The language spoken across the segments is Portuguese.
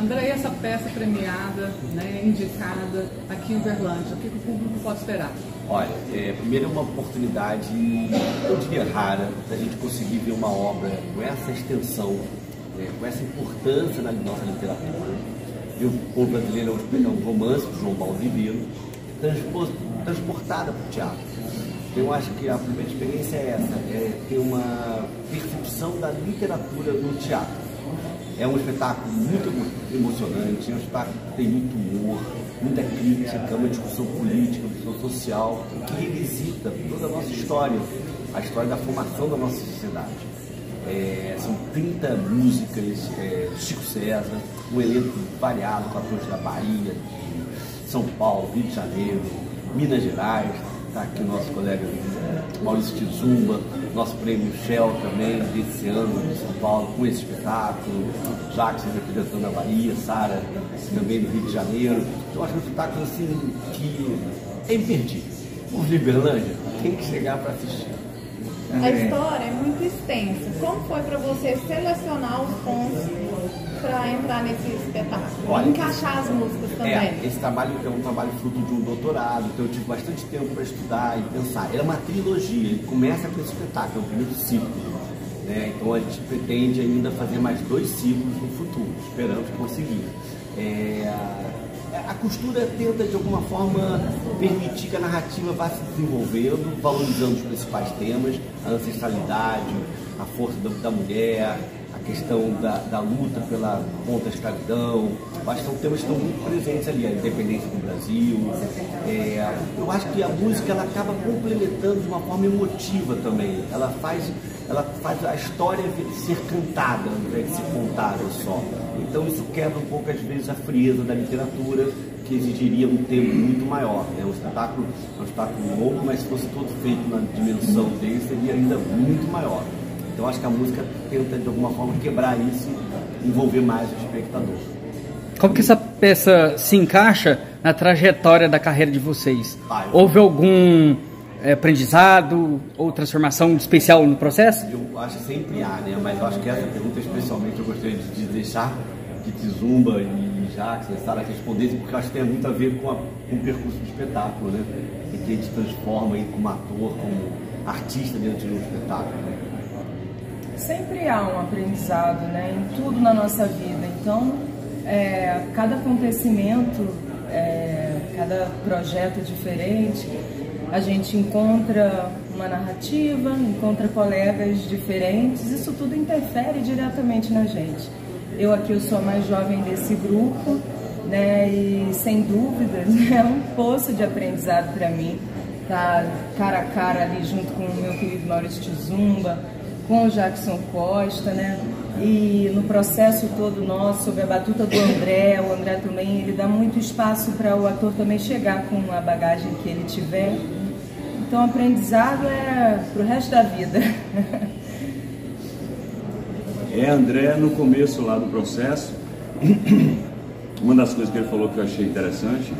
André, e essa peça premiada, né, indicada aqui em Uberlândia, o que o público pode esperar? Olha, primeiro é uma oportunidade, eu diria rara, da gente conseguir ver uma obra com essa extensão, com essa importância na nossa literatura. E o povo brasileiro é um romance do João Paulo Ribeiro, transportada para o teatro. Eu acho que a primeira experiência é essa, ter uma percepção da literatura no teatro. É um espetáculo muito emocionante, é um espetáculo que tem muito humor, muita crítica, uma discussão política, uma discussão social, que revisita toda a nossa história, a história da formação da nossa sociedade. São 30 músicas do Chico César, um elenco variado, com atores da Bahia, de São Paulo, Rio de Janeiro, Minas Gerais. Está aqui o nosso colega Maurício Tizumba, nosso prêmio Shell também, desse ano de São Paulo, com esse espetáculo, Jackson representando a Bahia, Sara também do Rio de Janeiro. Então acho que é um espetáculo assim, que é imperdível. O Uberlândia tem que chegar para assistir. A história é muito extensa. Como foi para você selecionar os pontos para entrar nesse espetáculo? Olha, encaixar as músicas também? Esse trabalho é um trabalho fruto de um doutorado, então eu tive bastante tempo para estudar e pensar. Era uma trilogia, ele começa com esse espetáculo, é o primeiro ciclo. Né? Então a gente pretende ainda fazer mais 2 ciclos no futuro, esperamos conseguir. A costura tenta, de alguma forma, permitir que a narrativa vá se desenvolvendo, valorizando os principais temas, a ancestralidade, a força da mulher, a questão da luta contra a escravidão. Eu acho que são temas que estão muito presentes ali, a independência do Brasil. Eu acho que a música ela acaba complementando de uma forma emotiva também. Ela faz a história ser cantada, ao invés de ser contada só. Então isso quebra um pouco, às vezes, a frieza da literatura, que exigiria um tempo muito maior. Né? O espetáculo é um espetáculo longo, mas se fosse todo feito na dimensão dele, seria ainda muito maior. Então acho que a música tenta, de alguma forma, quebrar isso e envolver mais o espectador. Como que essa peça se encaixa na trajetória da carreira de vocês? Houve algum aprendizado ou transformação especial no processo? Eu acho que sempre há, né? Mas eu acho que essa pergunta, especialmente, eu gostaria de deixar que Tizumba e Jackson e Sara respondessem, porque eu acho que tem muito a ver com o percurso do espetáculo, né? E que a gente transforma aí como ator, como artista dentro de um espetáculo, né? Sempre há um aprendizado, né, em tudo na nossa vida. Então, cada acontecimento, cada projeto diferente, a gente encontra uma narrativa, encontra colegas diferentes, isso tudo interfere diretamente na gente. Eu sou a mais jovem desse grupo, né, e sem dúvidas é um poço de aprendizado para mim, tá cara a cara ali junto com o meu querido Maurício Tizumba, com o Jackson Costa, né? E no processo todo nosso, sob a batuta do André, o André também, ele dá muito espaço para o ator também chegar com a bagagem que ele tiver. Então, o aprendizado é para o resto da vida. André, no começo lá do processo, uma das coisas que ele falou que eu achei interessante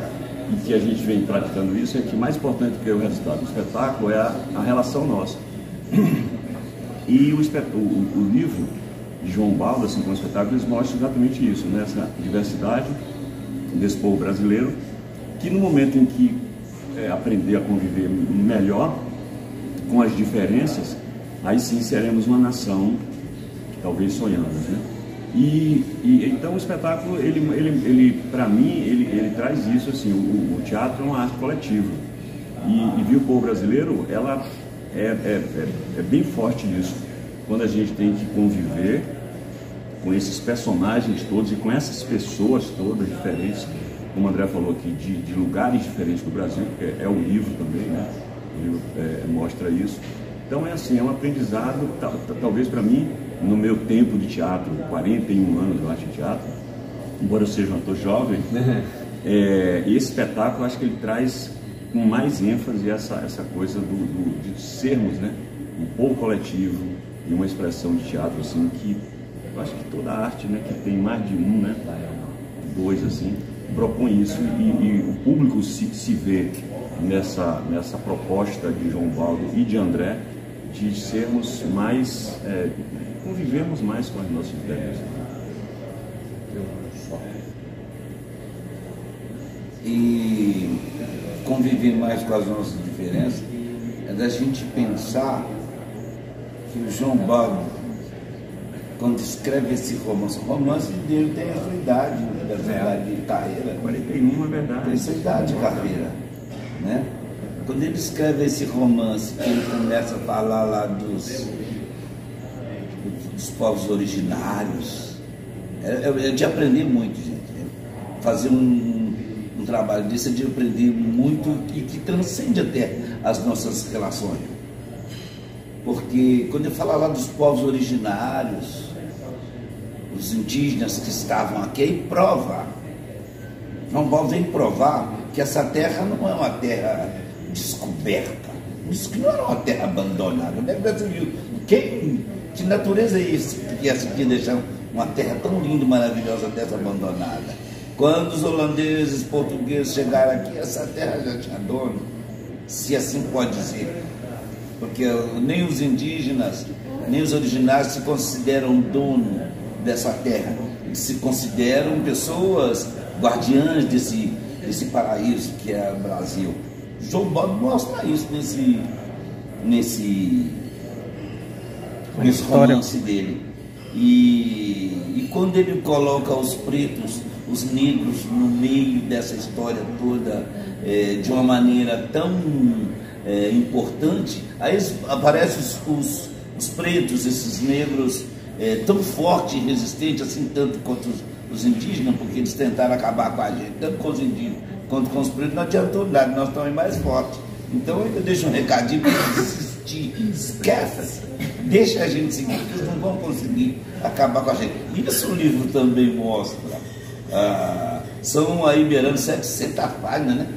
e que a gente vem praticando isso é que mais importante que o resultado do espetáculo é a relação nossa. E o livro de João Baldo, assim como o espetáculo, eles mostram exatamente isso, né? Essa diversidade desse povo brasileiro, que no momento em que aprender a conviver melhor com as diferenças, aí sim seremos uma nação, talvez sonhamos, né? Então o espetáculo, ele para mim, ele traz isso, assim, o teatro é uma arte coletiva. E ver o povo brasileiro, ela é bem forte nisso. Quando a gente tem que conviver com esses personagens todos e com essas pessoas todas diferentes, como o André falou aqui, de lugares diferentes do Brasil, porque é o livro também, né? O livro mostra isso. Então é assim, é um aprendizado, talvez para mim, no meu tempo de teatro, 41 anos eu acho de teatro, embora eu seja um ator jovem, esse espetáculo eu acho que ele traz com mais ênfase essa coisa de sermos, né, um povo coletivo e uma expressão de teatro, assim, que eu acho que toda arte, né, que tem mais de um, né, 2, assim, propõe isso e o público se vê nessa proposta de João Baldo e de André de sermos mais, convivemos mais com as nossas ideias. E conviver mais com as nossas diferenças é da gente pensar que o João Baldo, quando escreve esse romance, o romance dele tem a sua idade, da sua idade de carreira. 41, é verdade. Tem sua idade de carreira, né? Quando ele escreve esse romance, que ele começa a falar lá dos povos originários, é de aprender muito, gente. Fazer um trabalho desse é de aprender muito e que transcende até as nossas relações. Porque quando ele fala lá dos povos originários, os indígenas que estavam aqui, aí prova. João Baldo vem provar que essa terra não é uma terra descoberta. Isso que não era uma terra abandonada. Que natureza é isso que essa aqui deixar uma terra tão linda e maravilhosa dessa abandonada? Quando os holandeses, portugueses chegaram aqui, essa terra já tinha dono, se assim pode dizer. Porque nem os indígenas, nem os originários se consideram dono dessa terra. Eles se consideram pessoas guardiãs desse paraíso que é o Brasil. João Baldo mostra isso nesse romance dele. E quando ele coloca os pretos, os negros no meio dessa história toda, de uma maneira tão importante, aí aparecem os pretos, esses negros tão fortes e resistentes, assim, tanto quanto os indígenas, porque eles tentaram acabar com a gente, tanto com os indígenas quanto com os pretos, não adiantou nada, nós estamos mais fortes. Então eu deixo um recadinho para desistir, esquece, deixa a gente seguir, porque eles não vão conseguir acabar com a gente. Isso o livro também mostra. São aí beirando 700 páginas, né?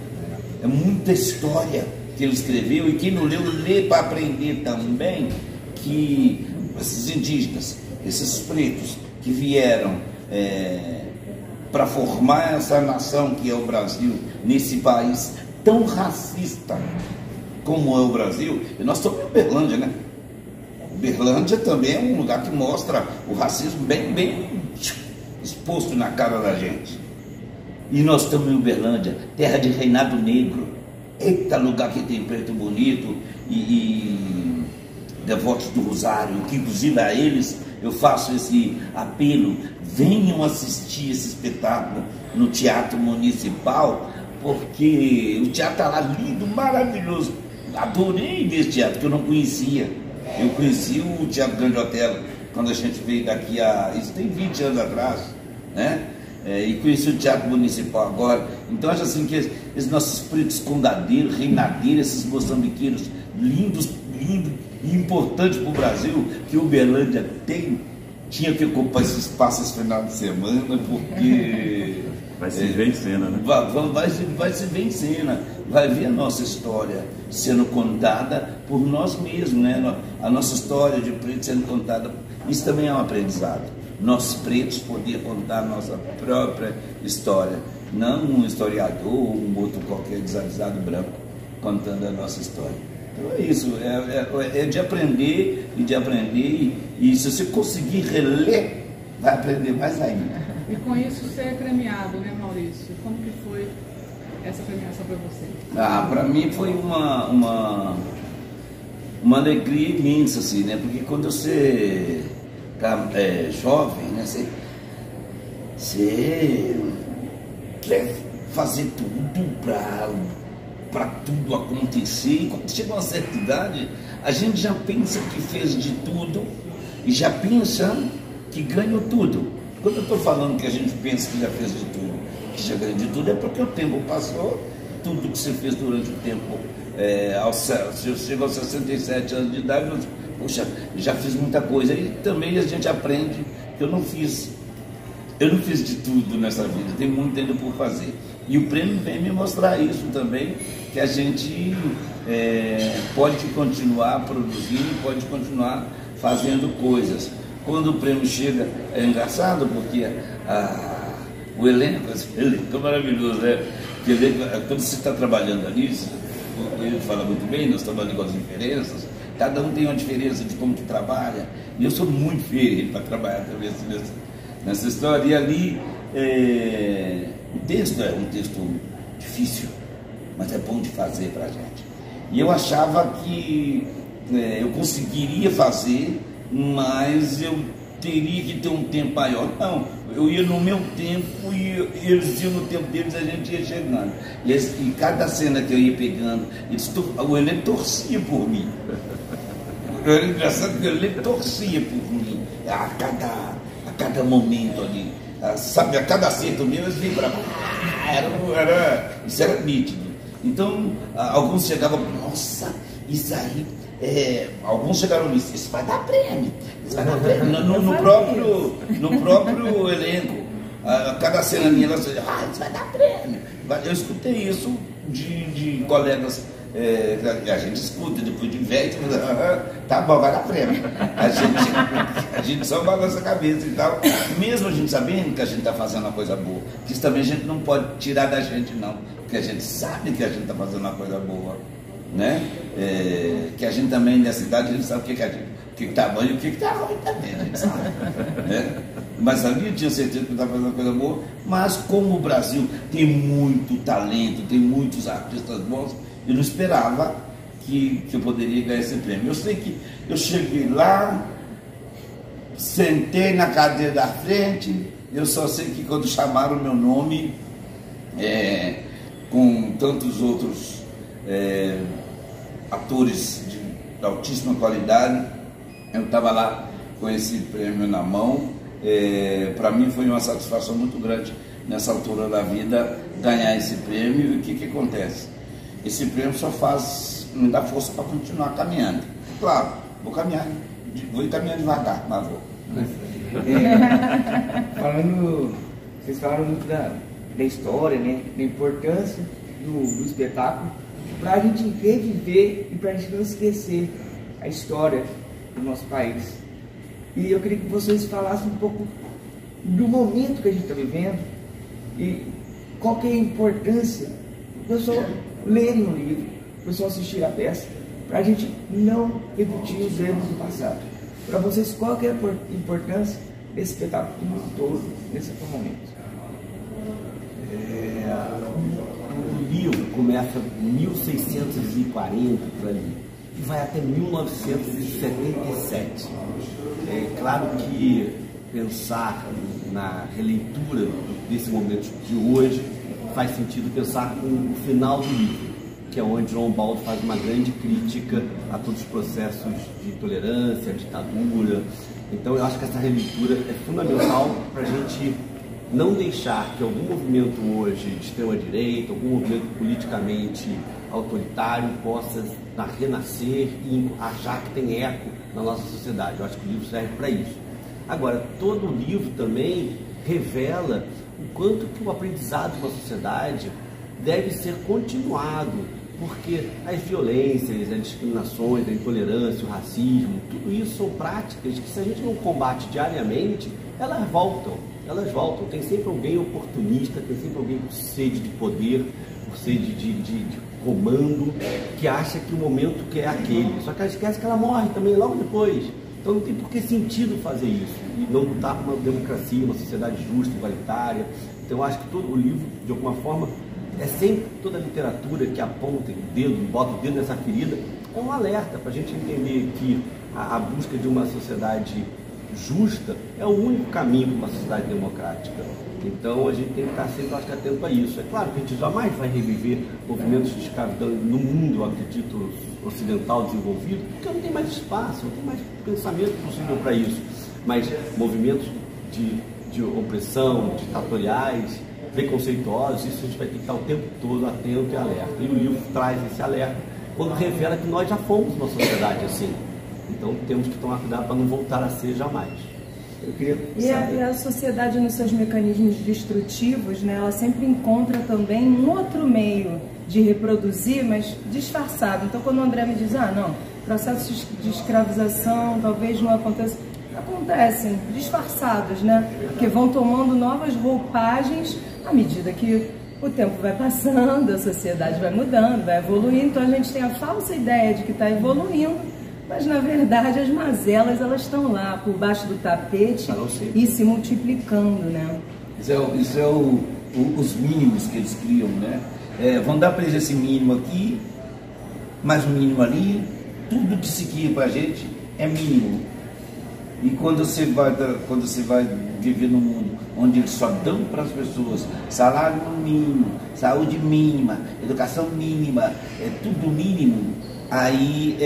É muita história que ele escreveu, e quem não leu, lê para aprender também que esses indígenas, esses pretos que vieram para formar essa nação que é o Brasil, nesse país tão racista como é o Brasil, e nós estamos em Uberlândia, né? Uberlândia também é um lugar que mostra o racismo bem exposto na cara da gente. E nós estamos em Uberlândia, terra de reinado negro. Eita, lugar que tem preto bonito e devotos do Rosário, que inclusive a eles eu faço esse apelo: venham assistir esse espetáculo no Teatro Municipal, porque o teatro está lá lindo, maravilhoso. Adorei ver esse teatro, que eu não conhecia. Eu conheci o Teatro Grande Otelo quando a gente veio daqui isso tem 20 anos atrás, né? E conheci o Teatro Municipal agora. Então acho assim que esses nossos pretos condadeiros, reinadeiros, esses moçambiqueiros lindos e importantes para o Brasil, que Uberlândia tinha que ocupar esse espaço esse final de semana, porque vai se ver em cena, né? Vai se ver em cena, vai ver a nossa história sendo contada por nós mesmos, né? A nossa história de preto sendo contada, isso também é um aprendizado. Nós pretos poder contar a nossa própria história, não um historiador ou um outro qualquer desavisado branco contando a nossa história. Então é isso, é de aprender e se você conseguir reler, vai aprender mais ainda. E com isso você é premiado, né, Maurício? Como que foi essa premiação para você? Para mim foi uma alegria imensa, assim, né? Porque quando você é jovem, né? Você quer fazer tudo para tudo acontecer, e quando chega uma certa idade, a gente já pensa que fez de tudo e já pensa que ganhou tudo. Quando eu estou falando que a gente pensa que já fez de tudo, que já ganhou de tudo, é porque o tempo passou, tudo que você fez durante o tempo, se eu chego aos 67 anos de idade, poxa, já fiz muita coisa. E também a gente aprende que eu não fiz de tudo nessa vida, tem muito ainda por fazer. E o prêmio vem me mostrar isso também, que a gente pode continuar produzindo, pode continuar fazendo coisas. Quando o prêmio chega, é engraçado, porque o elenco é maravilhoso, né? Porque quando você está trabalhando ali, ele fala muito bem, nós trabalhamos com as diferenças, cada um tem uma diferença de como que trabalha, e eu sou muito feio para trabalhar também nessa história. E ali, o texto é um texto difícil, mas é bom de fazer para a gente. E eu achava que eu conseguiria fazer, mas eu teria que ter um tempo maior. Não, eu ia no meu tempo e eles iam no tempo deles, a gente ia chegando. E cada cena que eu ia pegando, o elenco torcia por mim. Era engraçado que o elenco torcia por mim a cada momento ali. Sabe, a cada acerto meu eles vibravam. Isso era nítido. Então, alguns chegavam, nossa, isso aí. Alguns chegaram nisso, isso vai dar prêmio. Isso vai dar prêmio. No próprio elenco. Cada cena minha, elas diziam, isso vai dar prêmio. Eu escutei isso de colegas. A gente escuta depois de velho, tá bom, vai dar prêmio. A gente só balança a cabeça e tal, mesmo a gente sabendo que a gente está fazendo uma coisa boa, que isso também a gente não pode tirar da gente, não, porque a gente sabe que a gente está fazendo uma coisa boa, né? Que a gente também nessa idade, a gente sabe o que está bom e o que está ruim também, a gente sabe, né? Mas ali eu tinha certeza que estava fazendo uma coisa boa, mas como o Brasil tem muito talento, tem muitos artistas bons, eu não esperava que eu poderia ganhar esse prêmio. Eu sei que eu cheguei lá, sentei na cadeira da frente, eu só sei que quando chamaram o meu nome, com tantos outros atores de altíssima qualidade, eu estava lá com esse prêmio na mão. Para mim foi uma satisfação muito grande nessa altura da vida ganhar esse prêmio. E o que acontece? Esse prêmio só me dá força para continuar caminhando. Claro, vou ir caminhando devagar, mas vou. Vocês falaram muito da história, né? Da importância do espetáculo para a gente reviver e para a gente não esquecer a história do nosso país. E eu queria que vocês falassem um pouco do momento que a gente está vivendo e qual que é a importância do pessoal lerem o livro, do pessoal assistir a peça, para a gente não repetir os erros do passado. Para vocês, qual que é a importância desse espetáculo todo, nesse momento? O livro começa em 1640 por ali e vai até 1977. É claro que pensar na releitura desse momento de hoje faz sentido pensar com o final do livro, que é onde João Baldo faz uma grande crítica a todos os processos de intolerância, ditadura. Então eu acho que essa releitura é fundamental para a gente não deixar que algum movimento hoje de extrema-direita, algum movimento politicamente autoritário possa renascer e achar que tem eco na nossa sociedade. Eu acho que o livro serve para isso. Agora, todo o livro também revela o quanto que o aprendizado de uma sociedade deve ser continuado, porque as violências, as discriminações, a intolerância, o racismo, tudo isso são práticas que, se a gente não combate diariamente, elas voltam. Tem sempre alguém oportunista, tem sempre alguém com sede de poder, com sede de comando, que acha que o momento que é aquele. Só que ela esquece que ela morre também logo depois. Então não tem por que sentido fazer isso. E não lutar por uma democracia, uma sociedade justa, igualitária. Então eu acho que todo o livro, de alguma forma, é sempre toda a literatura que aponta o dedo, bota o dedo nessa ferida, é um alerta para a gente entender que a busca de uma sociedade justa é o único caminho para uma sociedade democrática. Então a gente tem que estar sempre, acho que, atento a isso. É claro que a gente jamais vai reviver movimentos de escravidão no mundo, eu acredito, ocidental desenvolvido, porque não tem mais espaço, não tem mais pensamento possível para isso. Mas movimentos de opressão, ditatoriais, preconceituosos, isso a gente vai ter que estar o tempo todo atento e alerta. E o livro traz esse alerta quando revela que nós já fomos uma sociedade assim. Então temos que tomar cuidado para não voltar a ser jamais. E a sociedade, nos seus mecanismos destrutivos, né, ela sempre encontra também um outro meio de reproduzir, mas disfarçado. Então, quando o André me diz, não, processos de escravização talvez não aconteçam, acontecem, disfarçados, né? Porque vão tomando novas roupagens à medida que o tempo vai passando, a sociedade vai mudando, vai evoluindo. Então, a gente tem a falsa ideia de que está evoluindo, mas na verdade as mazelas elas estão lá por baixo do tapete e se multiplicando, né? Isso é os mínimos que eles criam, né? Vão dar para eles esse mínimo aqui, mais um mínimo ali, tudo que se cria para a gente é mínimo. E quando você vai viver num mundo onde eles só dão para as pessoas salário mínimo, saúde mínima, educação mínima, tudo mínimo, aí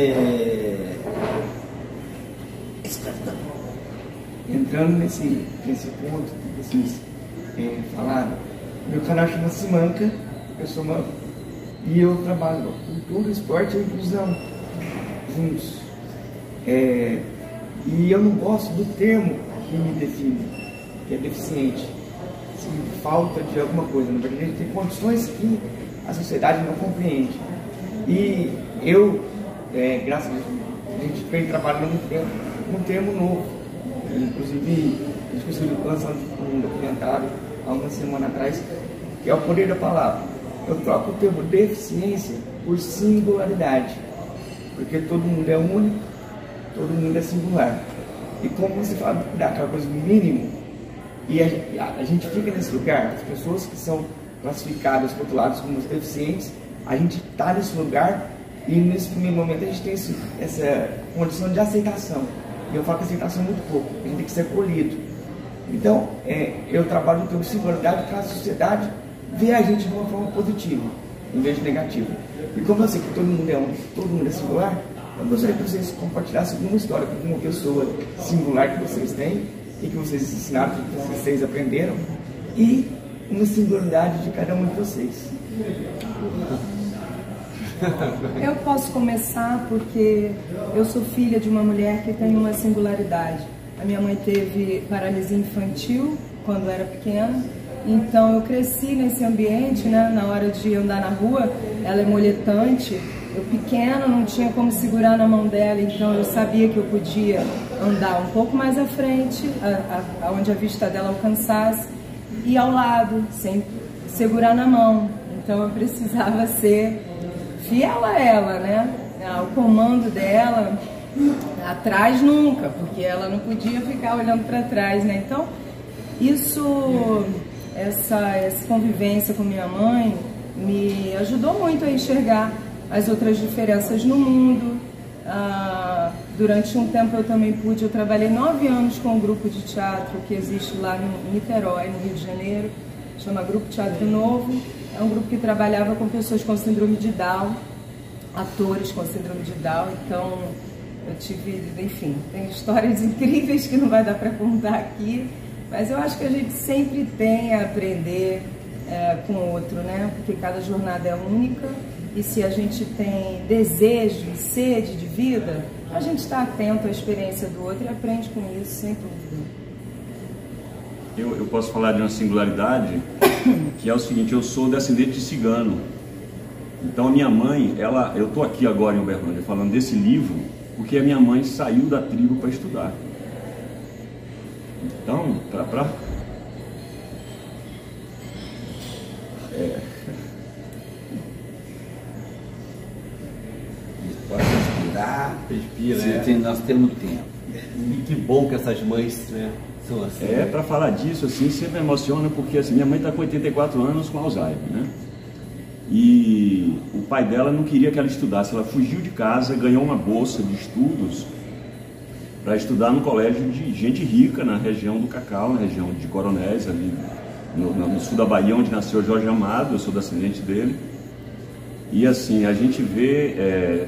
escravidão. Entrando nesse ponto que vocês falaram, meu canal chama-se Manca, eu sou manco, e eu trabalho cultura, esporte e inclusão juntos. E eu não gosto do termo que me define, que é deficiente. Assim, falta de alguma coisa. Na verdade, a gente tem condições que a sociedade não compreende. E eu, graças a Deus, a gente vem trabalhando num termo novo. Inclusive, a gente conseguiu lançar um documentário há uma semana atrás, que é o poder da palavra. Eu troco o termo deficiência por singularidade, porque todo mundo é único, todo mundo é singular. E como você fala daquela coisa do mínimo, e a gente fica nesse lugar, as pessoas que são classificadas, rotuladas como deficientes, a gente está nesse lugar e nesse primeiro momento a gente tem essa condição de aceitação. E eu falo que aceitação é muito pouco, a gente tem que ser acolhido. Então, eu trabalho no termo singularidade para a sociedade ver a gente de uma forma positiva, em vez de negativa. E como eu sei que todo mundo é único, todo mundo é singular, eu gostaria que vocês compartilhassem alguma história com uma pessoa singular que vocês têm e que vocês ensinaram, que vocês aprenderam, e uma singularidade de cada um de vocês. Eu posso começar porque eu sou filha de uma mulher que tem uma singularidade. A minha mãe teve paralisia infantil quando era pequena, então eu cresci nesse ambiente, né? Na hora de andar na rua, ela é moletante. Eu pequena, não tinha como segurar na mão dela, então eu sabia que eu podia andar um pouco mais à frente, aonde a vista dela alcançasse, e ao lado, sem segurar na mão. Então eu precisava ser fiel a ela, né? Ao comando dela, atrás nunca, porque ela não podia ficar olhando para trás, né? Então, essa convivência com minha mãe me ajudou muito a enxergar as outras diferenças no mundo. Durante um tempo eu trabalhei 9 anos com um grupo de teatro que existe lá em Niterói, no Rio de Janeiro, chama Grupo Teatro Novo. É um grupo que trabalhava com pessoas com síndrome de Down, atores com síndrome de Down. Então eu tive, enfim, tem histórias incríveis que não vai dar para contar aqui, mas eu acho que a gente sempre tem a aprender com o outro, né? Porque cada jornada é única. E se a gente tem desejo e sede de vida, a gente está atento à experiência do outro e aprende com isso, sem dúvida. Eu posso falar de uma singularidade, que é o seguinte: eu sou descendente de cigano. Então a minha mãe, eu estou aqui agora em Uberlândia falando desse livro, porque a minha mãe saiu da tribo para estudar. Então, Pode respirar, respira, nós temos tempo. E que bom que essas mães, né, são assim. Para falar disso, assim, sempre me emociona, porque assim, minha mãe está com 84 anos com Alzheimer, né? E o pai dela não queria que ela estudasse, ela fugiu de casa, ganhou uma bolsa de estudos para estudar no colégio de gente rica na região do Cacau, na região de Coronéis, ali no sul da Bahia, onde nasceu Jorge Amado, eu sou descendente dele. E assim, a gente vê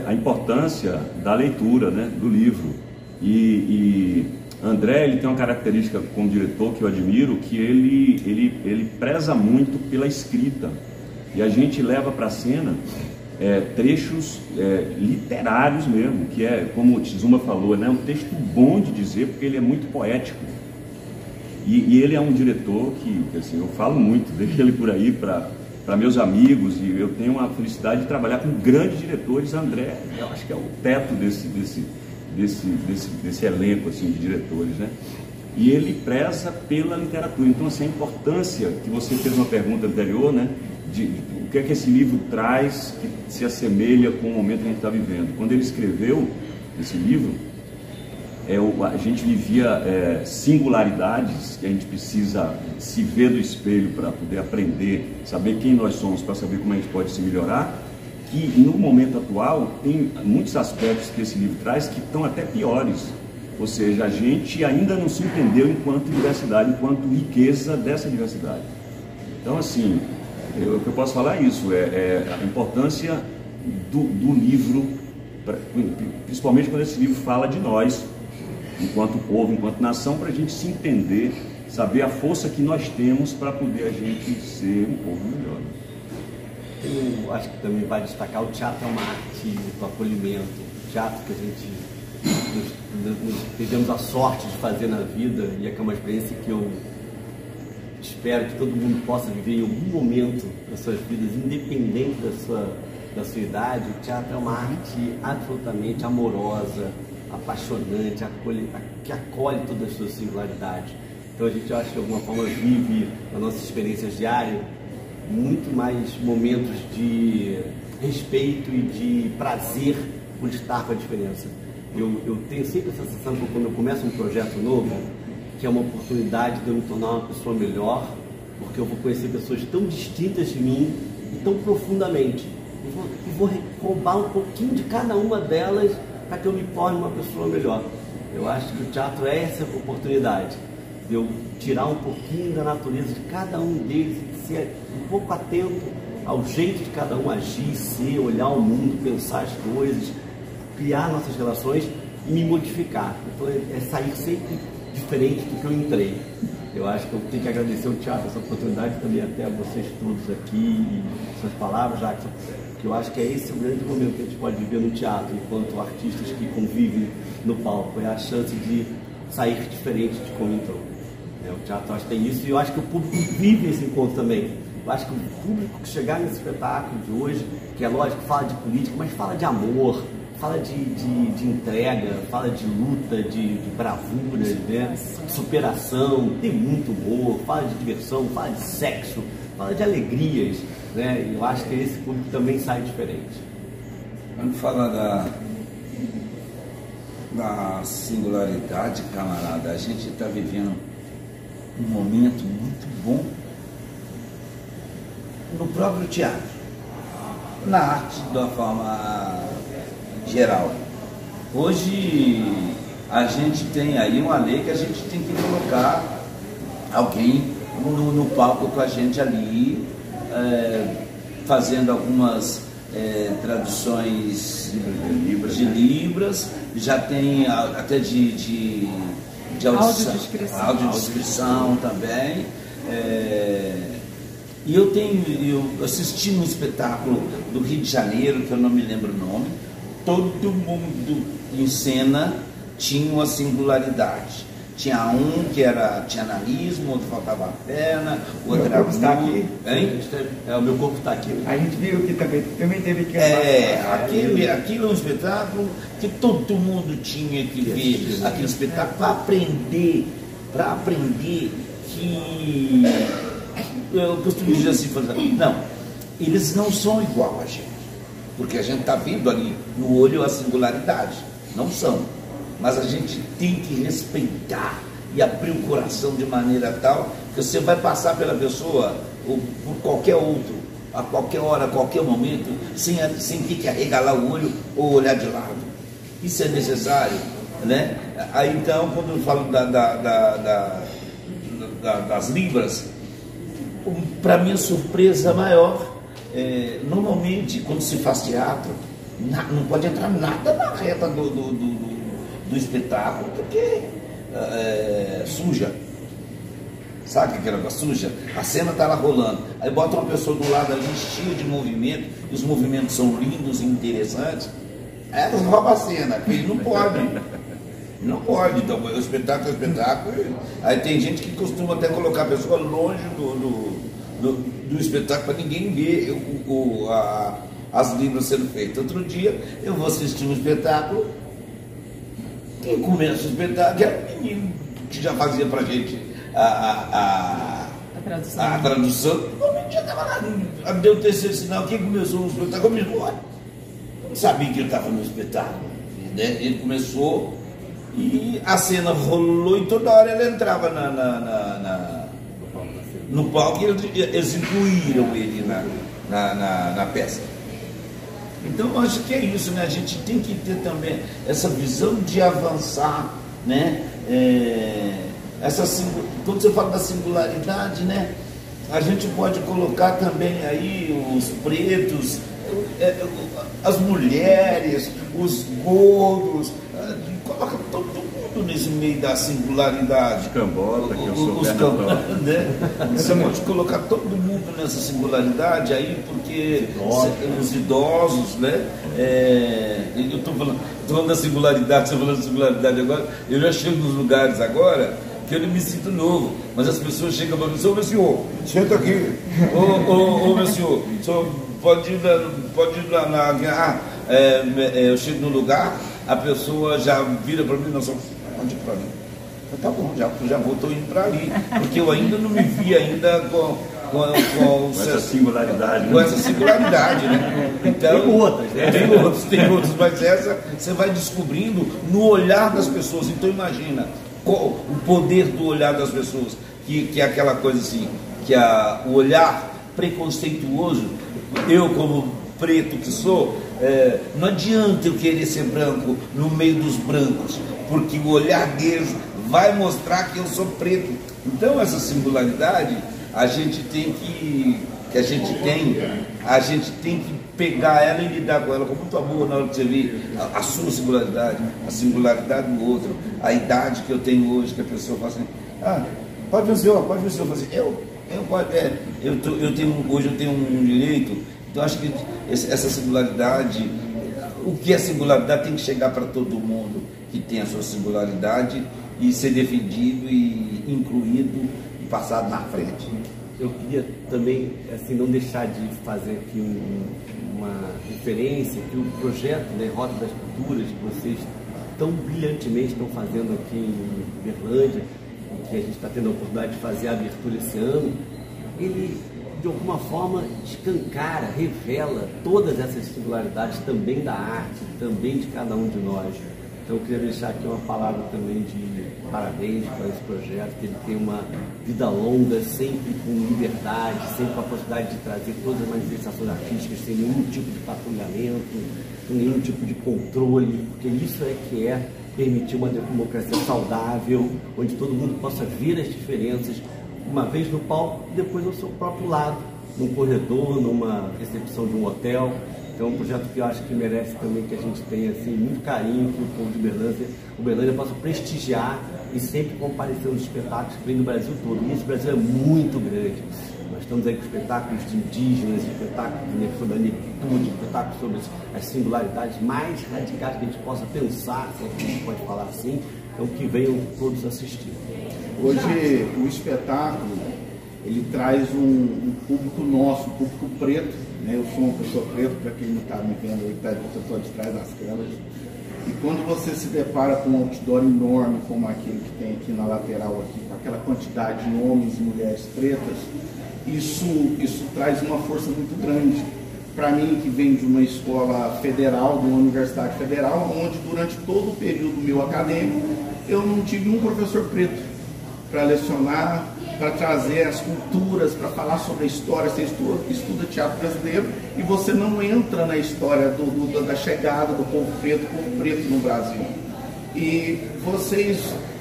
a importância da leitura, né, do livro. E André, ele tem uma característica como diretor que eu admiro, que ele preza muito pela escrita. E a gente leva para a cena trechos literários mesmo, que é, como o Tizuma falou, né, um texto bom de dizer, porque ele é muito poético. E ele é um diretor que assim, eu falo muito dele por aí para meus amigos, e eu tenho a felicidade de trabalhar com grandes diretores. André, eu acho que é o teto desse elenco assim, de diretores, né? e ele preza pela literatura. Então, assim, a importância, que você fez uma pergunta anterior, né, de o que é que esse livro traz que se assemelha com o momento que a gente está vivendo. Quando ele escreveu esse livro, a gente vivia singularidades que a gente precisa se ver do espelho para poder aprender, saber quem nós somos, para saber como a gente pode se melhorar, que no momento atual tem muitos aspectos que esse livro traz que estão até piores. Ou seja, a gente ainda não se entendeu enquanto diversidade, enquanto riqueza dessa diversidade. Então, assim, o que eu posso falar é isso, a importância do livro, principalmente quando esse livro fala de nós, enquanto povo, enquanto nação, para a gente se entender, saber a força que nós temos para poder a gente ser um povo melhor. Eu acho que também vai destacar o teatro é uma arte do acolhimento, o teatro que a gente nos tivemos a sorte de fazer na vida, e é que é uma experiência que eu espero que todo mundo possa viver em algum momento das suas vidas, independente da sua idade. O teatro é uma arte absolutamente amorosa, apaixonante, que acolhe todas as suas singularidades. Então a gente, eu acho que de alguma forma vive nas nossas experiências diárias muito mais momentos de respeito e de prazer por estar com a diferença. Eu tenho sempre a sensação que quando eu começo um projeto novo, que é uma oportunidade de eu me tornar uma pessoa melhor, porque eu vou conhecer pessoas tão distintas de mim e tão profundamente. E vou roubar um pouquinho de cada uma delas para que eu me torne uma pessoa melhor. Eu acho que o teatro é essa oportunidade de eu tirar um pouquinho da natureza de cada um deles e ser um pouco atento ao jeito de cada um agir, ser, olhar o mundo, pensar as coisas, criar nossas relações e me modificar. Então é sair sempre diferente do que eu entrei. Eu acho que eu tenho que agradecer ao teatro essa oportunidade, também até a vocês todos aqui e suas palavras, Jackson, que eu acho que é esse o grande momento que a gente pode viver no teatro, enquanto artistas que convivem no palco. É a chance de sair diferente de como entrou. O teatro, acho que tem isso, e eu acho que o público vive esse encontro também. Eu acho que o público que chegar nesse espetáculo de hoje, que é lógico, fala de política, mas fala de amor, fala de entrega, fala de luta, de bravura, né? De superação, tem muito humor, fala de diversão, fala de sexo, fala de alegrias, né? E eu acho que esse público também sai diferente. Quando fala da singularidade, camarada, a gente está vivendo um momento muito bom no próprio teatro, na arte de uma forma geral. Hoje a gente tem aí uma lei que a gente tem que colocar alguém no palco com a gente ali, fazendo algumas traduções de Libras, já tem até de audiodescrição também. E eu assisti num espetáculo do Rio de Janeiro, que eu não me lembro o nome. Todo mundo em cena tinha uma singularidade. Tinha um que tinha nanismo, outro faltava a perna, o outro era está aqui. Hein? O meu corpo está aqui. A gente viu que também teve que... Aquilo é um espetáculo que todo mundo tinha que ver, aquele espetáculo para aprender que... Eu costumo dizer assim, não, eles não são igual a gente, porque a gente está vendo ali no olho a singularidade, não são, mas a gente tem que respeitar e abrir o coração de maneira tal que você vai passar pela pessoa ou por qualquer outro, a qualquer hora, a qualquer momento, sem ter que arregalar o olho ou olhar de lado. Isso é necessário, né? Aí então, quando eu falo das Libras, para minha surpresa maior, normalmente quando se faz teatro, não pode entrar nada na reta do espetáculo, porque suja. Sabe aquele negócio suja? A cena está lá rolando, aí bota uma pessoa do lado ali cheia de movimento, e os movimentos são lindos e interessantes, aí ela rouba a cena, porque ele não pode. Não pode, então o espetáculo é espetáculo. Aí tem gente que costuma até colocar a pessoa longe do espetáculo para ninguém ver as Libras sendo feitas. Outro dia eu vou assistir um espetáculo, quem começa o espetáculo é o menino que já fazia pra gente a tradução, normalmente já estava lá. Deu o terceiro sinal, quem começou o espetáculo? Eu não sabia que ele estava no espetáculo. Né? Ele começou e a cena rolou e toda hora ele entrava no palco e eles incluíram ele na peça. Então eu acho que é isso, né? A gente tem que ter também essa visão de avançar, né? Quando você fala da singularidade, né? A gente pode colocar também aí os pretos, as mulheres, os gordos, coloca todo mundo nesse meio da singularidade. Os cambota, que eu sou né? Você pode colocar todo mundo nessa singularidade aí, porque os idosos, né? Eu estou falando da singularidade, você falando da singularidade agora, eu já chego nos lugares agora que eu não me sinto novo, mas as pessoas chegam para mim, ô meu senhor, senta aqui, ô meu senhor, pode ir eu chego no lugar, a pessoa já vira para mim, não, só pode ir para ali. Tá bom, já voltou indo para ali, porque eu ainda não me vi ainda com essa singularidade. Com essa singularidade, né? Então, tem outras, né? Tem outras, mas essa você vai descobrindo no olhar das pessoas. Então imagina o poder do olhar das pessoas, que é aquela coisa assim, que o olhar preconceituoso, eu como preto que sou, não adianta eu querer ser branco no meio dos brancos, porque o olhar deles vai mostrar que eu sou preto. Então essa singularidade a gente tem que pegar ela e lidar com ela com muito amor na hora que você vê a sua singularidade, a singularidade do outro, a idade que eu tenho hoje, que a pessoa fala assim, pode ver o senhor, pode ver o senhor. Eu falo assim, hoje eu tenho um direito. Então acho que essa singularidade, o que é singularidade tem que chegar para todo mundo que tem a sua singularidade e ser defendido e incluído e passado na frente. Eu queria também, assim, não deixar de fazer aqui uma referência que o projeto, né, Rota das Culturas, que vocês tão brilhantemente estão fazendo aqui em Uberlândia, que a gente está tendo a oportunidade de fazer a abertura esse ano, ele, de alguma forma, escancara, revela todas essas singularidades também da arte, também de cada um de nós. Então eu queria deixar aqui uma palavra também de parabéns para esse projeto, que ele tem uma vida longa, sempre com liberdade, sempre com a possibilidade de trazer todas as manifestações artísticas sem nenhum tipo de patrulhamento, sem nenhum tipo de controle, porque isso é que é permitir uma democracia saudável, onde todo mundo possa ver as diferenças, uma vez no palco e depois ao seu próprio lado, num corredor, numa recepção de um hotel. Então é um projeto que eu acho que merece também que a gente tenha assim, muito carinho, que o povo de Uberlândia possa prestigiar e sempre comparecer aos espetáculos que vem do Brasil todo. E esse Brasil é muito grande. Nós estamos aí com espetáculos de indígenas, espetáculos sobre a negritude, espetáculos sobre as singularidades mais radicais que a gente possa pensar, se a gente pode falar assim, então que venham todos assistir. Hoje o espetáculo ele traz um público nosso, um público preto, né? Eu sou uma pessoa preta, para quem não está me vendo, eu estou de trás das câmeras. E quando você se depara com um outdoor enorme como aquele que tem aqui na lateral, aqui, com aquela quantidade de homens e mulheres pretas, isso traz uma força muito grande. Para mim, que venho de uma escola federal, de uma universidade federal, onde durante todo o período meu acadêmico, eu não tive um professor preto para lecionar, para trazer as culturas, para falar sobre a história. Você estuda teatro brasileiro e você não entra na história da chegada do povo preto no Brasil. E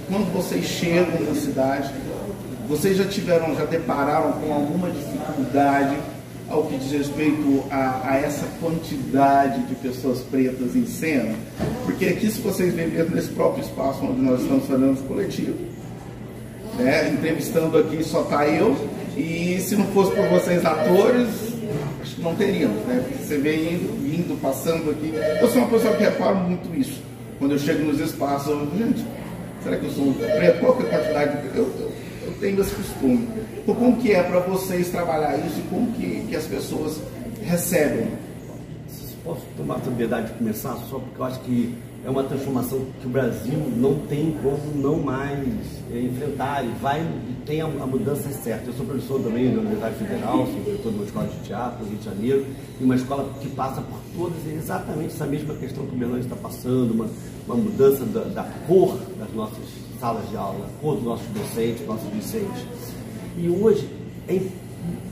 quando vocês chegam na cidade, vocês já depararam com alguma dificuldade ao que diz respeito a essa quantidade de pessoas pretas em cena? Porque aqui, se vocês verem dentro desse próprio espaço onde nós estamos fazendo o coletivo, entrevistando aqui só está eu, e se não fosse por vocês atores, acho que não teríamos, né? Porque você vem vindo, passando aqui. Eu sou uma pessoa que repara muito isso. Quando eu chego nos espaços, eu digo, gente, será que eu sou preto? Qual que é a quantidade? Eu tenho esse costume. Então, como que é para vocês trabalhar isso e como que as pessoas recebem? Posso tomar a liberdade de começar? Só porque eu acho que é uma transformação que o Brasil não tem como não mais enfrentar, e tem a mudança certa. Eu sou professor também da Universidade Federal, sou diretor de uma escola de teatro no Rio de Janeiro, e uma escola que passa por todas exatamente essa mesma questão que o Berlândia está passando, uma mudança da cor das nossas salas de aula, da cor dos nossos docentes, nossos discentes. E hoje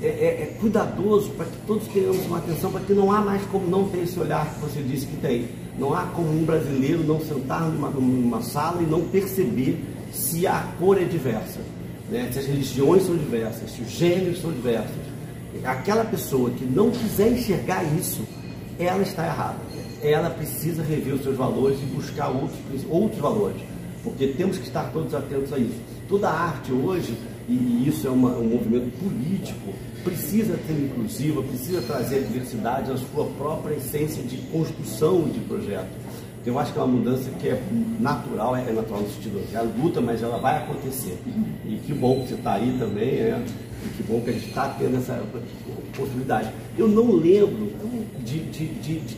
é cuidadoso para que todos tenhamos uma atenção, para que não há mais como não ter esse olhar que você disse que tem. Não há como um brasileiro não sentar numa sala e não perceber se a cor é diversa, né? Se as religiões são diversas, se os gêneros são diversos. Aquela pessoa que não quiser enxergar isso, ela está errada. Ela precisa rever os seus valores e buscar outros valores, porque temos que estar todos atentos a isso. Toda a arte hoje, e isso é um movimento político, precisa ser inclusiva, precisa trazer a diversidade à sua própria essência de construção de projeto. Eu acho que é uma mudança que é natural, natural no sentido que ela luta, mas ela vai acontecer. E que bom que você está aí também, e que bom que a gente está tendo essa possibilidade. Eu não lembro de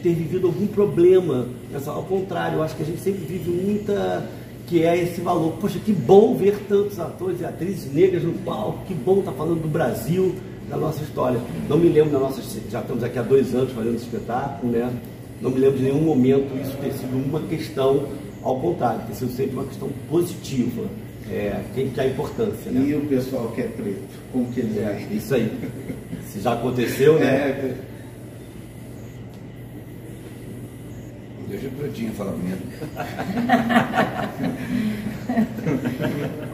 ter vivido algum problema, ao contrário, eu acho que a gente sempre vive muita... que é esse valor. Poxa, que bom ver tantos atores e atrizes negras no palco, que bom estar falando do Brasil, da nossa história. Não me lembro já estamos aqui há 2 anos fazendo esse espetáculo, né? Não me lembro de nenhum momento isso ter sido uma questão, ao contrário, ter sido sempre uma questão positiva, que é a importância, né? E o pessoal que é preto, como que ele é? Isso aí. Se já aconteceu, né? Deixa o Pretinho falar primeiro.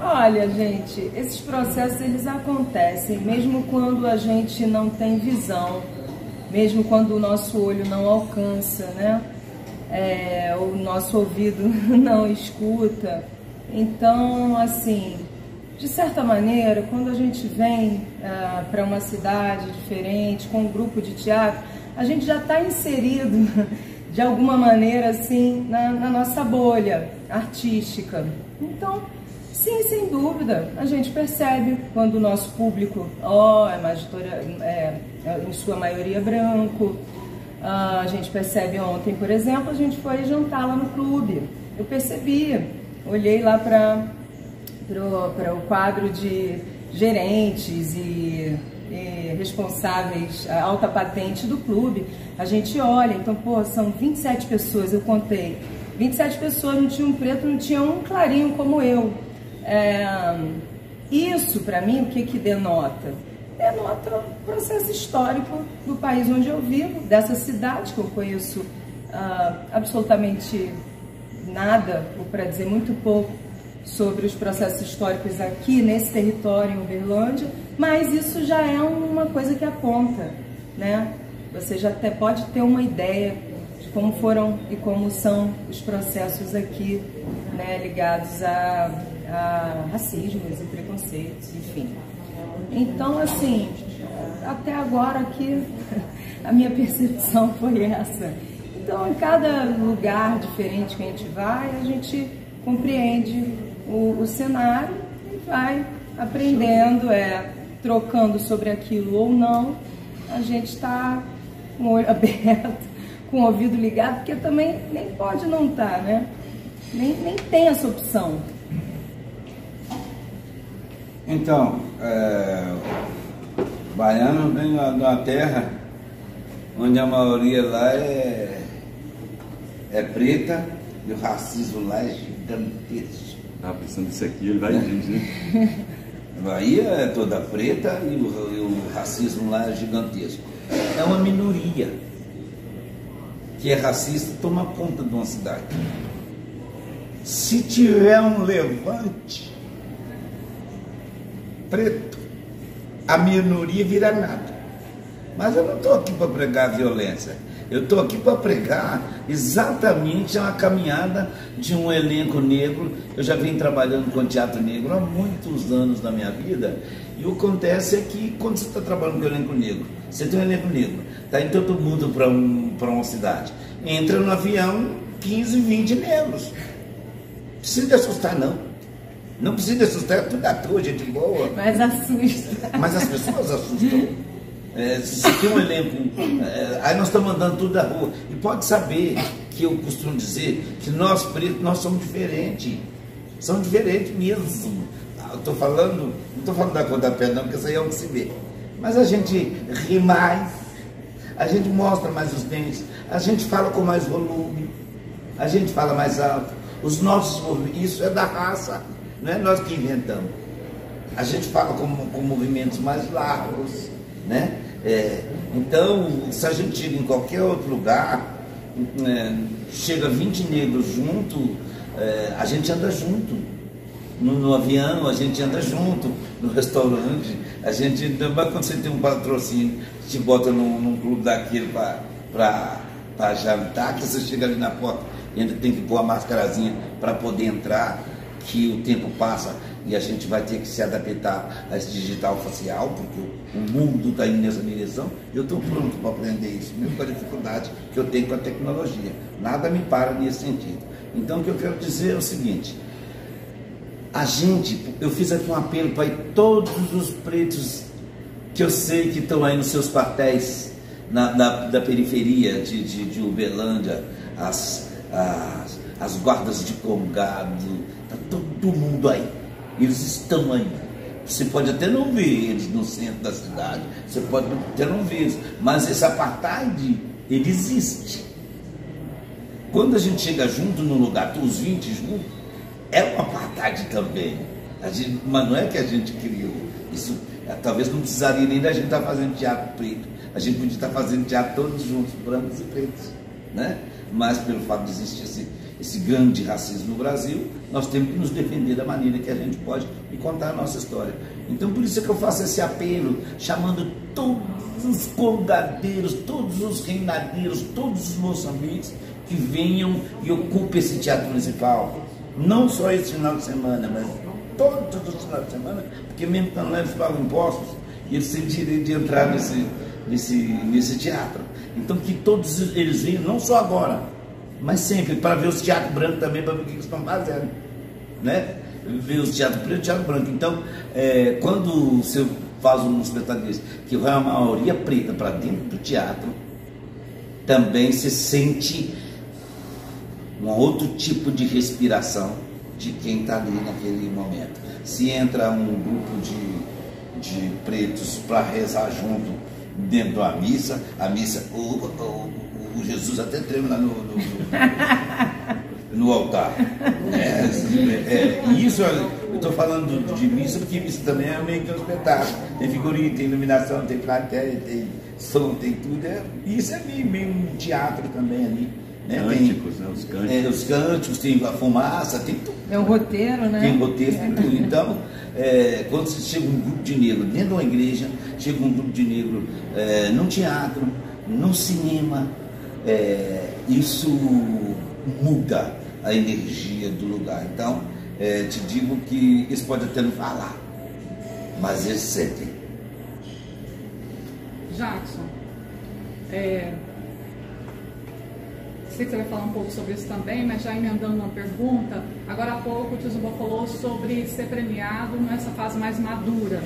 Olha, gente, esses processos eles acontecem mesmo quando a gente não tem visão, mesmo quando o nosso olho não alcança, né? O nosso ouvido não escuta. Então, assim, de certa maneira, quando a gente vem para uma cidade diferente, com um grupo de teatro, a gente já está inserido de alguma maneira, assim, na nossa bolha artística. Então, sim, sem dúvida, a gente percebe quando o nosso público, em sua maioria branco. A gente percebe ontem, por exemplo, a gente foi jantar lá no clube. Eu percebi, olhei lá para o quadro de gerentes e responsáveis, a alta patente do clube. A gente olha, então, pô, são 27 pessoas, eu contei. 27 pessoas, não tinha um preto, não tinha um clarinho como eu. Isso, para mim, o que denota? Denota o processo histórico do país onde eu vivo, dessa cidade que eu conheço absolutamente nada, ou para dizer muito pouco, sobre os processos históricos aqui nesse território em Uberlândia, mas isso já é uma coisa que aponta, né? Você já pode ter uma ideia de como foram e como são os processos aqui, né, ligados a racismos e preconceitos, enfim. Então, assim, até agora aqui a minha percepção foi essa. Então, em cada lugar diferente que a gente vai, a gente compreende o cenário e vai aprendendo, trocando sobre aquilo ou não. A gente está com o olho aberto, com o ouvido ligado, porque também nem pode não estar, né? Nem tem essa opção. Então, baiano vem de uma terra onde a maioria lá é preta e o racismo lá é gigantesco. Pensando nisso aqui, ele vai entender. A Bahia é toda preta e o racismo lá é gigantesco. É uma minoria que é racista, toma conta de uma cidade. Se tiver um levante preto, a minoria vira nada. Mas eu não estou aqui para pregar violência. Eu estou aqui para pregar exatamente uma caminhada de um elenco negro. Eu já venho trabalhando com teatro negro há muitos anos na minha vida. E o que acontece é que quando você está trabalhando com elenco negro, você tem um elenco negro, está indo todo mundo para uma cidade. Entra no avião 15, 20 negros. Não precisa de assustar, não. Não precisa de assustar, é tudo ator, gente boa. Mas assusta. Mas as pessoas assustam. Se tem um elenco, aí nós estamos andando tudo da rua. E pode saber que eu costumo dizer que nós pretos, nós somos diferentes. Somos diferentes mesmo. Eu tô falando, não estou falando da cor da pele não, porque isso aí é o que se vê. Mas a gente ri mais, a gente mostra mais os dentes, a gente fala com mais volume, a gente fala mais alto. Os nossos movimentos, isso é da raça, não é nós que inventamos. A gente fala com movimentos mais largos, né? Então, se a gente chega em qualquer outro lugar, chega 20 negros junto, a gente anda junto. No avião, a gente anda junto. No restaurante, a gente anda. Mas quando você tem um patrocínio, te bota num clube daquele para jantar, que você chega ali na porta e ainda tem que pôr a máscarazinha para poder entrar, que o tempo passa e a gente vai ter que se adaptar a esse digital facial, porque o mundo está indo nessa direção. Eu estou pronto para aprender isso, mesmo com a dificuldade que eu tenho com a tecnologia. Nada me para nesse sentido. Então, o que eu quero dizer é o seguinte: eu fiz aqui um apelo para todos os pretos que eu sei que estão aí nos seus quartéis da periferia de Uberlândia, as guardas de Congado, está todo mundo aí, eles estão aí. Você pode até não ver eles no centro da cidade, você pode até não ver eles, mas esse apartheid, ele existe. Quando a gente chega junto num lugar, os 20 juntos, é um apartheid também. Mas não é que a gente criou. Isso talvez não precisaria nem da gente estar fazendo teatro preto. A gente podia estar fazendo teatro todos juntos, brancos e pretos, né? Mas pelo fato de existir esse grande racismo no Brasil, nós temos que nos defender da maneira que a gente pode e contar a nossa história. Então por isso é que eu faço esse apelo, chamando todos os congadeiros, todos os reinadeiros, todos os moçambiques que venham e ocupem esse teatro municipal. Não só esse final de semana, mas todos os finais de semana, porque mesmo estando lá eles pagam impostos e eles têm direito de entrar nesse teatro. Então que todos eles venham, não só agora, mas sempre, para ver os teatros brancos também, para ver o que eles estão fazendo, né? Ver os teatros pretos e teatro branco. Então, quando você faz um espetáculo desse, que vai uma maioria preta para dentro do teatro, também se sente um outro tipo de respiração de quem está ali naquele momento. Se entra um grupo de pretos para rezar junto dentro da missa, o Jesus até treme lá no altar. Isso, eu estou falando de missa, porque missa também é meio que um espetáculo. Tem figurino, tem iluminação, tem plateia, tem som, tem tudo. Isso é meio um teatro também ali. Né? Cânticos, tem, né? Os cânticos. Os cânticos, tem a fumaça, tem tudo. É o roteiro, né? Tem roteiro, tem tudo. Então, quando chega um grupo de negro dentro de uma igreja, chega um grupo de negro num teatro, num cinema, isso muda a energia do lugar. Então, te digo que eles podem até não falar, mas eles sentem. Jackson, sei que você vai falar um pouco sobre isso também, mas já emendando uma pergunta, agora há pouco o Tio Zumba falou sobre ser premiado nessa fase mais madura.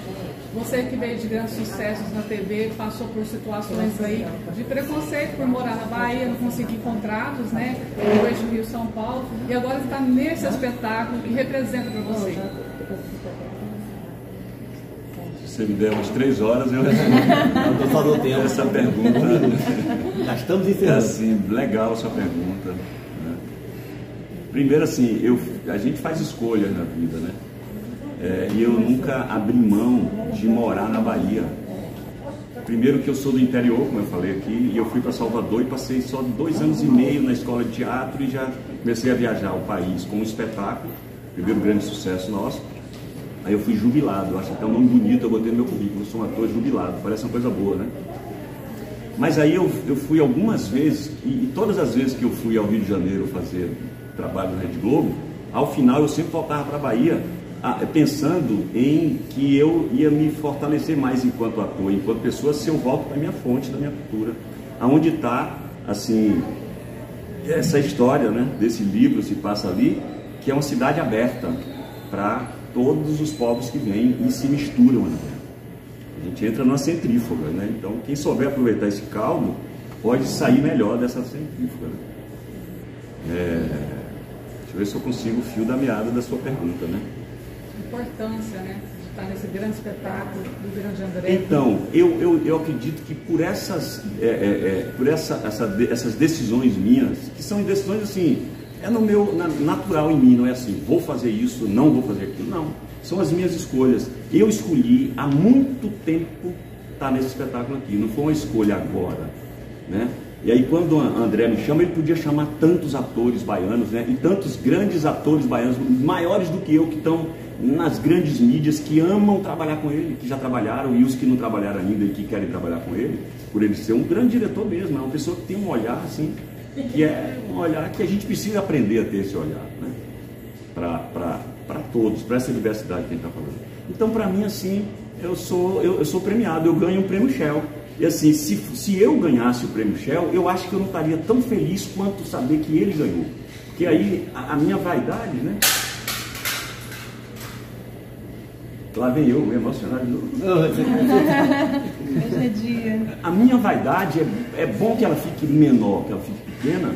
Você que veio de grandes sucessos na TV, passou por situações aí de preconceito por morar na Bahia, não conseguir contratos, né, no eixo Rio-São Paulo, e agora está nesse espetáculo que representa para você. Se você me der umas 3 horas, eu respondo essa pergunta. Gastamos diferente. Assim, legal essa pergunta. Né? Primeiro, assim, a gente faz escolhas na vida, né? E eu nunca abri mão de morar na Bahia. Primeiro que eu sou do interior, como eu falei aqui, e eu fui para Salvador e passei só 2 anos e meio na escola de teatro e já comecei a viajar o país com um espetáculo, primeiro grande sucesso nosso. Aí eu fui jubilado, eu acho até um nome bonito, eu botei no meu currículo, eu sou um ator jubilado, parece uma coisa boa, né? Mas aí eu fui algumas vezes, e todas as vezes que eu fui ao Rio de Janeiro fazer trabalho na Rede Globo, ao final eu sempre voltava para a Bahia, pensando em que eu ia me fortalecer mais enquanto ator, enquanto pessoa, se eu volto para a minha fonte, da minha cultura, aonde está, assim, essa história, né, desse livro se passa ali, que é uma cidade aberta para todos os povos que vêm e se misturam, né? A gente entra numa centrífuga, né? Então quem souber aproveitar esse caldo pode sair melhor dessa centrífuga, né? Deixa eu ver se eu consigo o fio da meada da sua pergunta, né? Importância, né? De estar nesse grande espetáculo do Grande André. Então, eu acredito que por essas decisões minhas, que são decisões assim, natural em mim, não é assim, vou fazer isso, não vou fazer aquilo, não. São as minhas escolhas. Eu escolhi há muito tempo estar nesse espetáculo aqui, não foi uma escolha agora, né? E aí quando o André me chama, ele podia chamar tantos atores baianos, né? E tantos grandes atores baianos, maiores do que eu, que estão nas grandes mídias, que amam trabalhar com ele, que já trabalharam, e os que não trabalharam ainda e que querem trabalhar com ele, por ele ser um grande diretor mesmo, é uma pessoa que tem um olhar assim, que é um olhar que a gente precisa aprender a ter esse olhar, né? Para todos, para essa diversidade que a gente está falando. Então, para mim, assim, eu sou premiado, eu ganho um prêmio Shell. E assim, se eu ganhasse o prêmio Shell, eu acho que eu não estaria tão feliz quanto saber que ele ganhou. Porque aí a minha vaidade, né? Lá vem eu, me emocionado de novo. Hoje é dia. A minha vaidade é bom que ela fique menor, que ela fique pequena,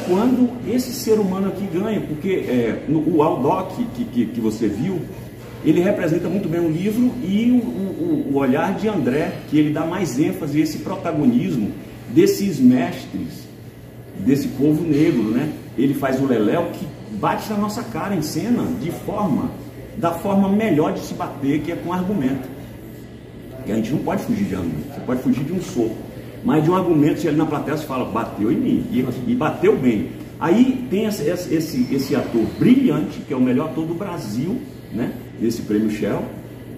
quando esse ser humano aqui ganha, porque o Aldoc que você viu, ele representa muito bem o livro e o olhar de André, que ele dá mais ênfase a esse protagonismo desses mestres, desse povo negro, né? Ele faz o Leléu que bate na nossa cara em cena da forma melhor de se bater, que é com argumento. E a gente não pode fugir de argumento, você pode fugir de um soco, mas de um argumento, se ele na plateia você fala, bateu em mim, e bateu bem. Aí tem esse ator brilhante, que é o melhor ator do Brasil, né? Esse prêmio Shell,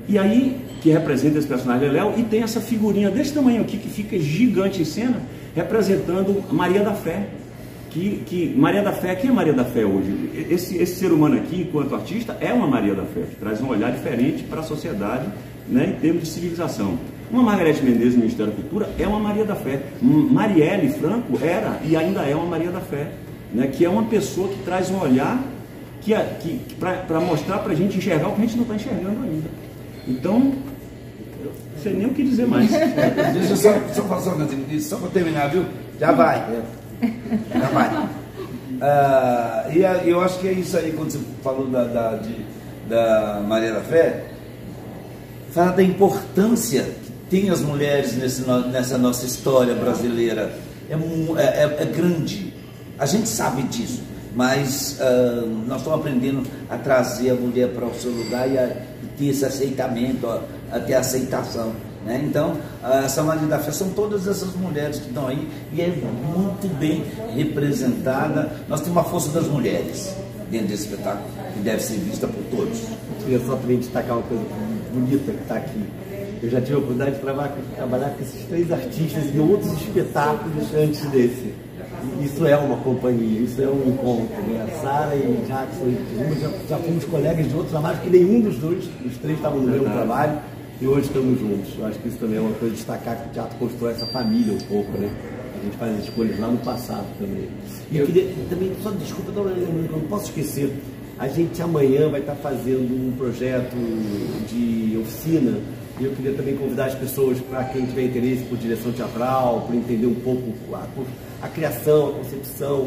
e aí que representa esse personagem Leléu, e tem essa figurinha desse tamanho aqui que fica gigante em cena, representando Maria da Fé. Maria da Fé, quem é Maria da Fé hoje? Esse ser humano aqui, enquanto artista, é uma Maria da Fé, que traz um olhar diferente para a sociedade, né, em termos de civilização. Uma Margarete Menezes no Ministério da Cultura é uma Maria da Fé. Marielle Franco era e ainda é uma Maria da Fé, né, que é uma pessoa que traz um olhar para mostrar para a gente enxergar o que a gente não está enxergando ainda. Então, eu não sei nem o que dizer mais. Deixa eu só fazer uma coisa, só para terminar, viu? Já vai. Já vai. E eu acho que é isso aí, quando você falou da Maria da Fé, fala da importância que tem as mulheres nessa nossa história brasileira. É grande. A gente sabe disso. Mas nós estamos aprendendo a trazer a mulher para o seu lugar e ter esse aceitamento, a ter aceitação, né? Então, essa Maria da Fé são todas essas mulheres que estão aí e é muito bem representada. Nós temos uma força das mulheres dentro desse espetáculo que deve ser vista por todos. Eu queria só também destacar uma coisa bonita que está aqui. Eu já tive a oportunidade de trabalhar com esses 3 artistas em outros espetáculos antes desse. Isso é uma companhia, isso é um encontro, né? A Sara e o Jackson já fomos colegas de outros trabalhos, que nenhum dos 3 estavam no mesmo trabalho, e hoje estamos juntos. Eu acho que isso também é uma coisa de destacar, que o teatro constrói essa família um pouco, né? A gente faz as escolhas lá no passado também. E eu queria também, só desculpa, eu não posso esquecer, a gente amanhã vai estar fazendo um projeto de oficina. E eu queria também convidar as pessoas, para quem tiver interesse por direção teatral, por entender um pouco a criação, a concepção,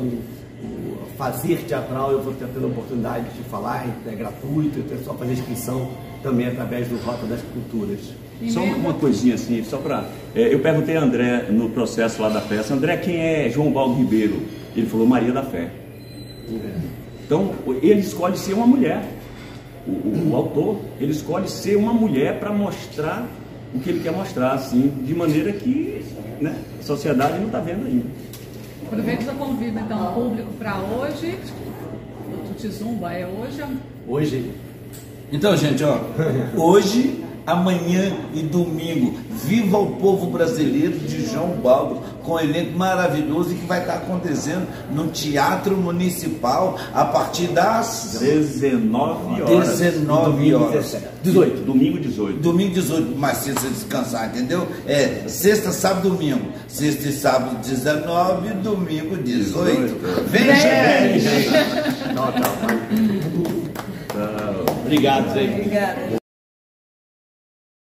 o fazer teatral. Eu vou ter tendo a oportunidade de falar, é gratuito, é só fazer inscrição também através do Rota das Culturas. Só uma coisinha assim, só para... eu perguntei a André no processo lá da peça, André, quem é João Baldo Ribeiro? Ele falou Maria da Fé. Então, ele escolhe ser uma mulher. O autor, ele escolhe ser uma mulher para mostrar o que ele quer mostrar, assim, de maneira que, né, a sociedade não está vendo ainda. Aproveito e já convido então o público para hoje. O Tutizumba é hoje? Hoje. Então, gente, ó, hoje, amanhã e domingo, Viva o Povo Brasileiro de João Baldo, com um elenco maravilhoso e que vai estar acontecendo no Teatro Municipal a partir das 19 horas. 19 horas. 18. Domingo 18. Domingo 18, mais cedo você descansar, entendeu? Sexta, sábado, domingo. Sexta e sábado 19, domingo 18. Vem, gente! Obrigado, gente. Obrigada.